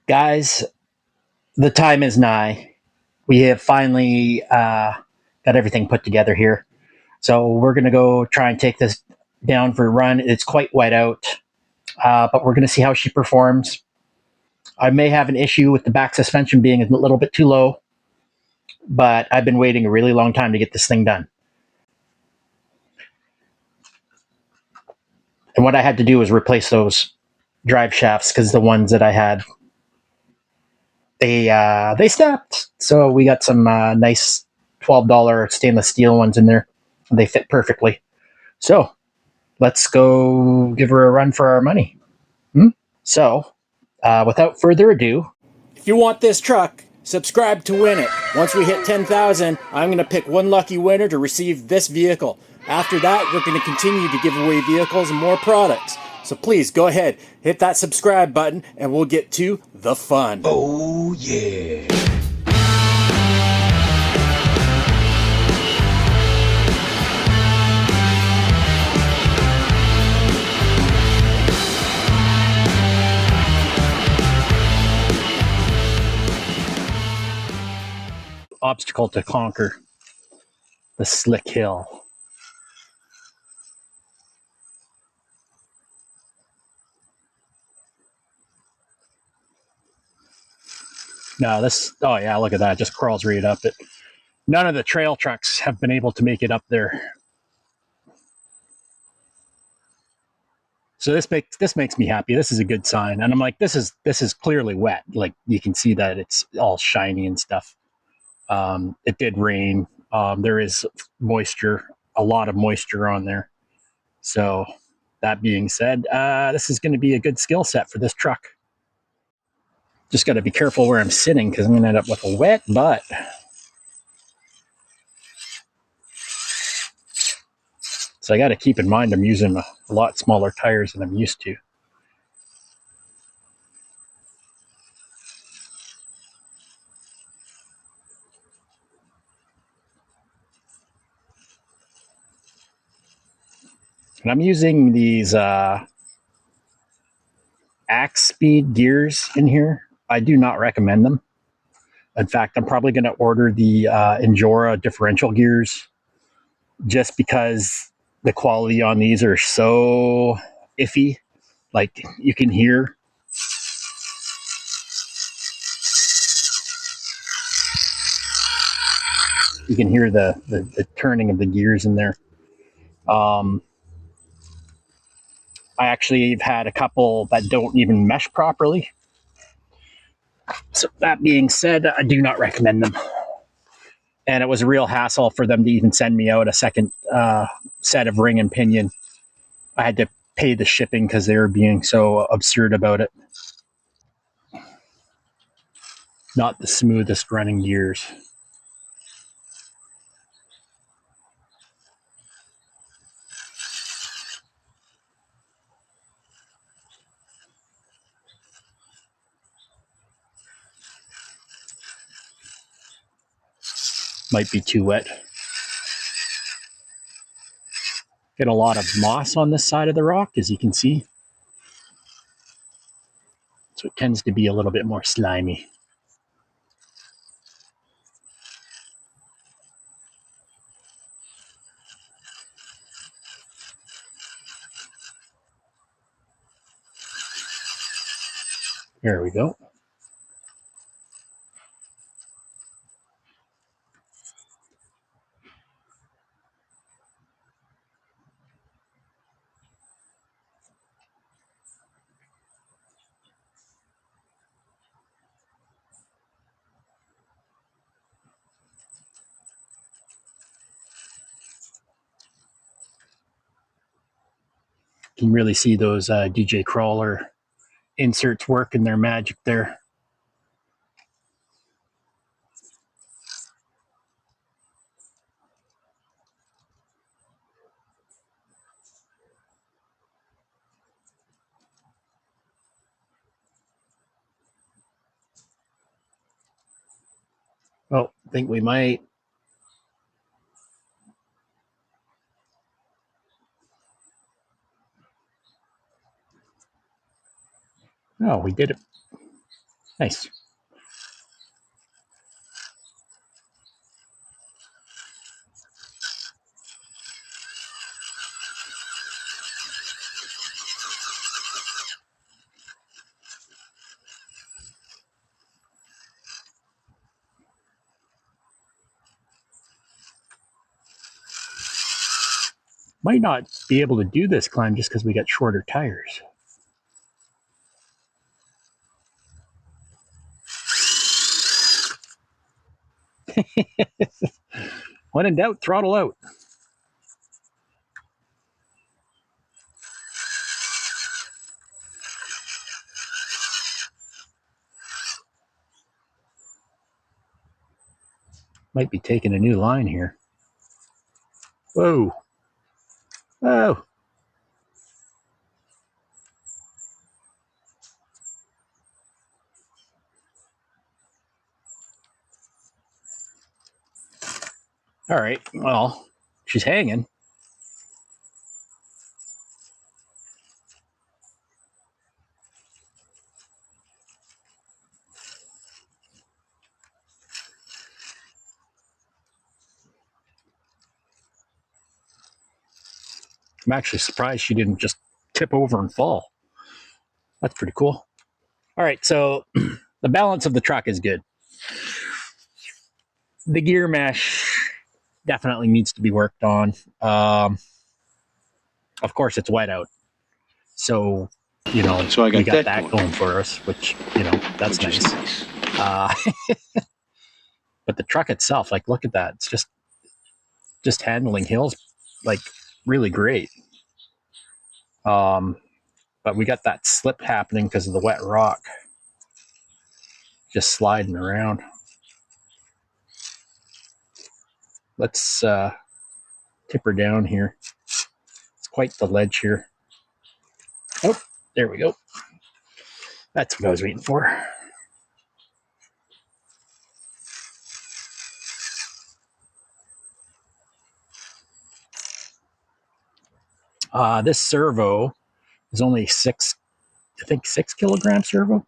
Guys, the time is nigh. We have finally got everything put together here. So we're going to go try and take this down for a run. It's quite wet out, but we're going to see how she performs. I may have an issue with the back suspension being a little bit too low, but I've been waiting a really long time to get this thing done. And what I had to do was replace those drive shafts because the ones that I had, they snapped. So we got some nice $12 stainless steel ones in there. They fit perfectly. So let's go give her a run for our money. So, without further ado, If you want this truck, subscribe to win it. Once we hit 10,000, I'm going to pick one lucky winner to receive this vehicle. After that, we're going to continue to give away vehicles and more products. So please go ahead, hit that subscribe button, and we'll get to the fun. Oh, yeah. obstacle to conquer the slick hill. No, this, oh yeah, look at that, just crawls right up it. None of the trail trucks have been able to make it up there. So this makes me happy. This is a good sign. And I'm like, this is clearly wet. Like you can see that it's all shiny and stuff. It did rain. There is moisture, a lot of moisture on there. So that being said, this is going to be a good skill set for this truck. Just got to be careful where I'm sitting because I'm going to end up with a wet butt. So I got to keep in mind I'm using a lot smaller tires than I'm used to. And I'm using these axe speed gears in here. I do not recommend them. In fact, I'm probably going to order the Injora differential gears just because the quality on these are so iffy. Like you can hear the turning of the gears in there. I actually have had a couple that don't even mesh properly. So that being said, I do not recommend them. And it was a real hassle for them to even send me out a second set of ring and pinion. I had to pay the shipping because they were being so absurd about it. Not the smoothest running gears. Might be too wet. Get a lot of moss on this side of the rock, as you can see. So it tends to be a little bit more slimy. There we go. You can really see those DJCRAWLER inserts working their magic there. Oh, I think we might. Oh, we did it. Nice. Might not be able to do this climb just because we got shorter tires. When in doubt, throttle out. Might be taking a new line here. Whoa. Oh. All right. Well, she's hanging. I'm actually surprised she didn't just tip over and fall. That's pretty cool. All right. So the balance of the truck is good. The gear mesh definitely needs to be worked on. Of course, it's wet out. So, So I got we got that going for us, which, that's nice. But the truck itself, like, look at that. It's just handling hills, like, really great. But we got that slip happening because of the wet rock. Just sliding around. Let's tip her down here. It's quite the ledge here. Oh, there we go. That's what I was waiting for. This servo is only 6 kilogram servo.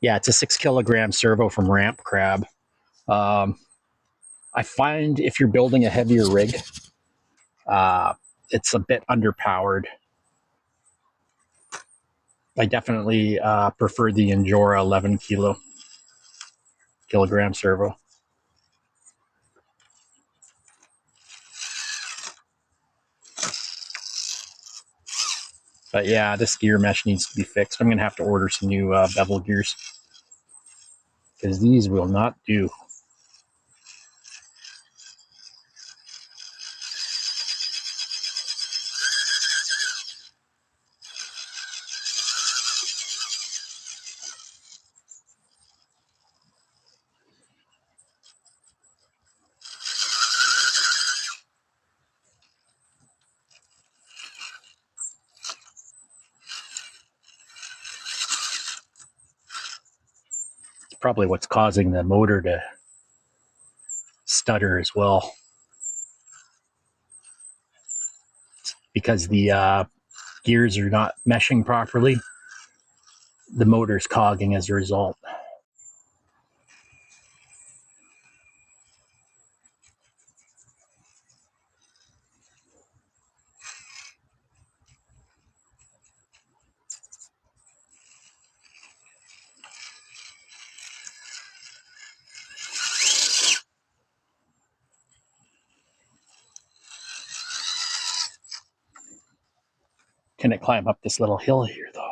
Yeah, it's a 6 kilogram servo from Ramp Crab. I find if you're building a heavier rig, it's a bit underpowered. I definitely prefer the Injora 11 kilogram servo. But yeah, this gear mesh needs to be fixed. I'm going to have to order some new bevel gears because these will not do. It's probably what's causing the motor to stutter as well, because the gears are not meshing properly. The motor's cogging as a result. Can it climb up this little hill here, though?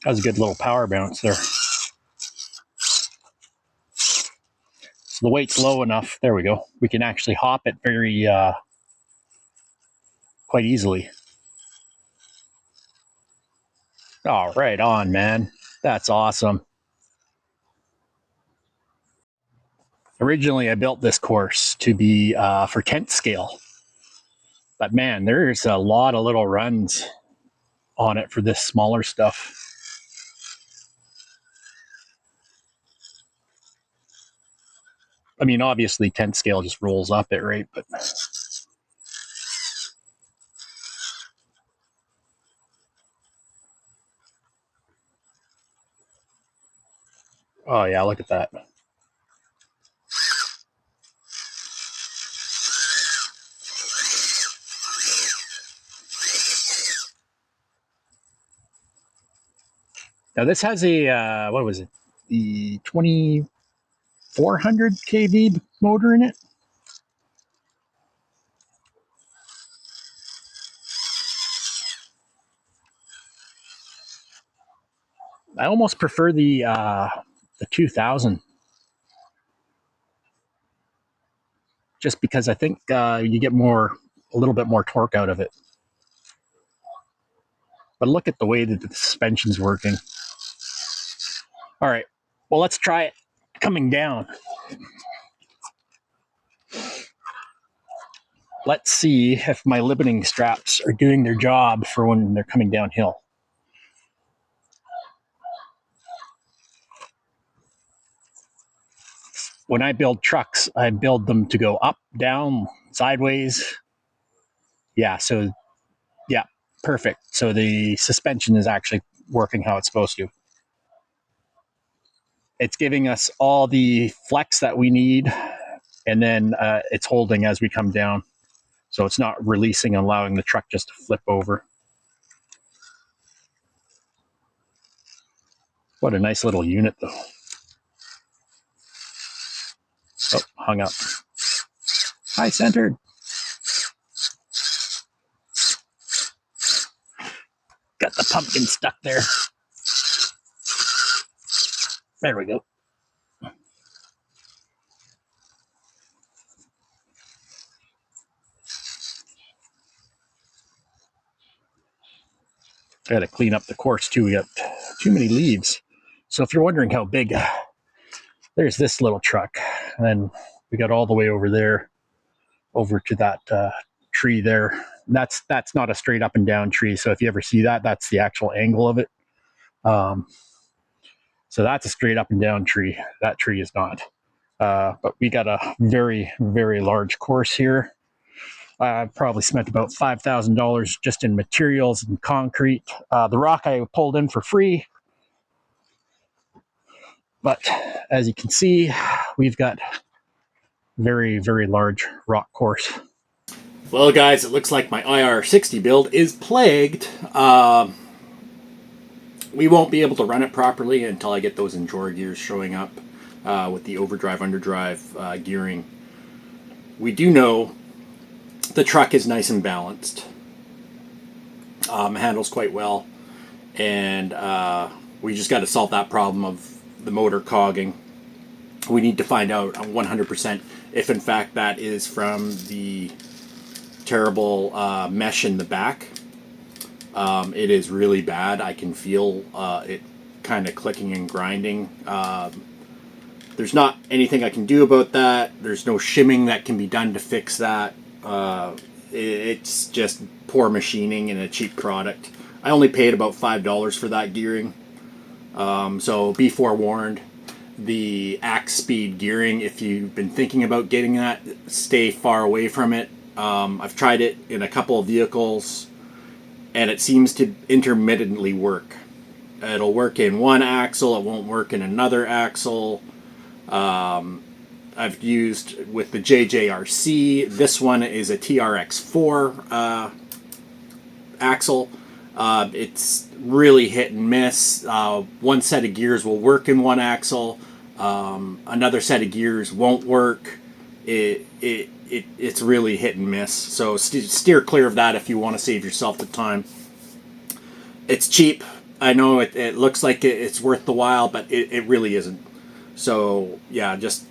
That was a good little power bounce there. So the weight's low enough. There we go. We can actually hop it very quite easily. Oh, right on, man. That's awesome. Originally, I built this course to be for tent scale, but man, there's a lot of little runs on it for this smaller stuff. I mean, obviously, tent scale just rolls up it, right? But oh yeah, look at that. Now this has a what was it? The 2400 kV motor in it. I almost prefer the 2000, just because I think you get a little bit more torque out of it. But look at the way that the suspension's working. All right, well, let's try it coming down. Let's see if my limiting straps are doing their job for when they're coming downhill. When I build trucks, I build them to go up, down, sideways. Yeah, so yeah, perfect. So the suspension is actually working how it's supposed to. It's giving us all the flex that we need, and then it's holding as we come down. So it's not releasing and allowing the truck just to flip over. What a nice little unit, though. Oh, hung up. Hi, centered. Got the pumpkin stuck there. There we go. I got to clean up the course too. We got too many leaves. So if you're wondering how big, there's this little truck, and then we got all the way over there, over to that tree there. That's not a straight up and down tree. So if you ever see that, that's the actual angle of it. So that's a straight up and down tree. That tree is not. But we got a very, very large course here. I've probably spent about $5,000 just in materials and concrete. The rock I pulled in for free. But as you can see, we've got very, very large rock course. Well, guys, it looks like my IR60 build is plagued. We won't be able to run it properly until I get those Endure gears showing up with the overdrive, underdrive gearing. We do know the truck is nice and balanced. Handles quite well. And we just got to solve that problem of the motor cogging. We need to find out 100% if in fact that is from the terrible mesh in the back. It is really bad. I can feel it kind of clicking and grinding. There's not anything I can do about that. There's no shimming that can be done to fix that. It's just poor machining and a cheap product. I only paid about $5 for that gearing. So be forewarned. The axe speed gearing, if you've been thinking about getting that, stay far away from it. I've tried it in a couple of vehicles, and it seems to intermittently work. It'll work in one axle, it won't work in another axle. I've used with the JJRC. This one is a TRX4 axle. It's really hit and miss. One set of gears will work in one axle. Another set of gears won't work. It's really hit and miss. So steer clear of that if you want to save yourself the time. It's cheap. I know it looks like it's worth the while, but it really isn't. So yeah, just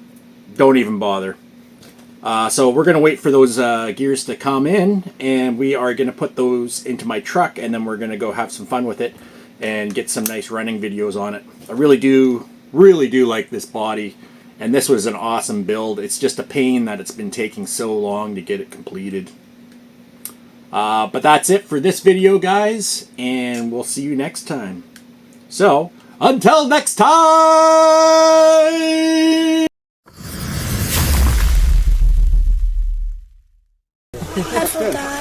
don't even bother. So we're going to wait for those gears to come in, and we are going to put those into my truck, and then we're going to go have some fun with it and get some nice running videos on it. I really do like this body, And this was an awesome build. It's just a pain that it's been taking so long to get it completed. But that's it for this video, guys, and we'll see you next time. So, until next time! Helpful guys.